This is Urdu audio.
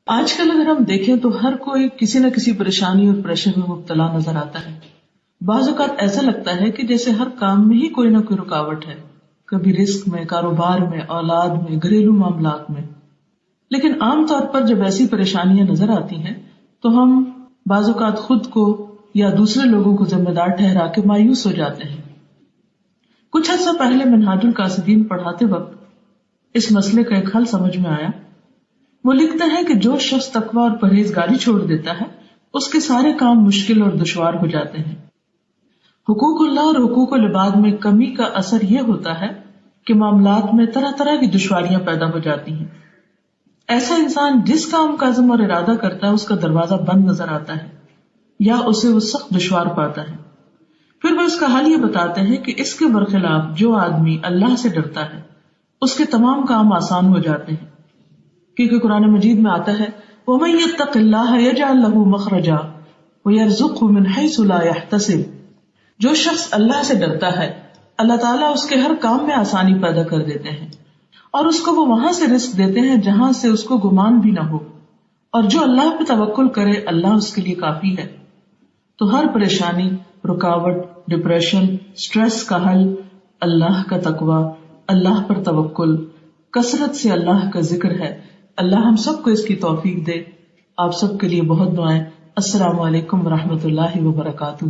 آج کل اگر ہم دیکھیں تو ہر کوئی کسی نہ کسی پریشانی اور پریشر میں مبتلا نظر آتا ہے. بعض اوقات ایسا لگتا ہے کہ جیسے ہر کام میں ہی کوئی نہ کوئی رکاوٹ ہے، کبھی رزق میں، کاروبار میں، اولاد میں، گھریلو معاملات میں. لیکن عام طور پر جب ایسی پریشانیاں نظر آتی ہیں تو ہم بعض اوقات خود کو یا دوسرے لوگوں کو ذمہ دار ٹھہرا کے مایوس ہو جاتے ہیں. کچھ عرصہ پہلے منہاج القاصدین پڑھاتے وقت اس مسئلے کا ایک حل سمجھ میں آیا. وہ لکھتے ہیں کہ جو شخص تقویٰ اور پرہیزگاری چھوڑ دیتا ہے اس کے سارے کام مشکل اور دشوار ہو جاتے ہیں. حقوق اللہ اور حقوق العباد میں کمی کا اثر یہ ہوتا ہے کہ معاملات میں طرح طرح کی دشواریاں پیدا ہو جاتی ہیں. ایسا انسان جس کام کا عزم اور ارادہ کرتا ہے اس کا دروازہ بند نظر آتا ہے یا اسے وہ سخت دشوار پاتا ہے. پھر وہ اس کا حل یہ بتاتے ہیں کہ اس کے برخلاف جو آدمی اللہ سے ڈرتا ہے اس کے تمام کام آسان ہو جاتے ہیں، کیونکہ قرآن مجید میں آتا ہے وَمَن يَتَّقِ اللَّهَ يَجْعَل لَّهُ مَخْرَجًا وَيَرْزُقْهُ مِنْ حَيْثُ لَا يَحْتَسِبُ. جو شخص اللہ سے ڈرتا ہے اللہ تعالیٰ اس کے ہر کام میں آسانی پیدا کر دیتے ہیں اور اس کو وہ وہاں سے رزق دیتے ہیں جہاں سے اس کو گمان بھی نہ ہو، اور جو اللہ پہ توکل کرے اللہ اس کے لیے کافی ہے. تو ہر پریشانی، رکاوٹ، ڈپریشن، سٹریس کا حل اللہ کا تقویٰ، اللہ پر توکل، کثرت سے اللہ کا ذکر ہے. اللہ ہم سب کو اس کی توفیق دے. آپ سب کے لیے بہت دعائیں. السلام علیکم ورحمۃ اللہ وبرکاتہ.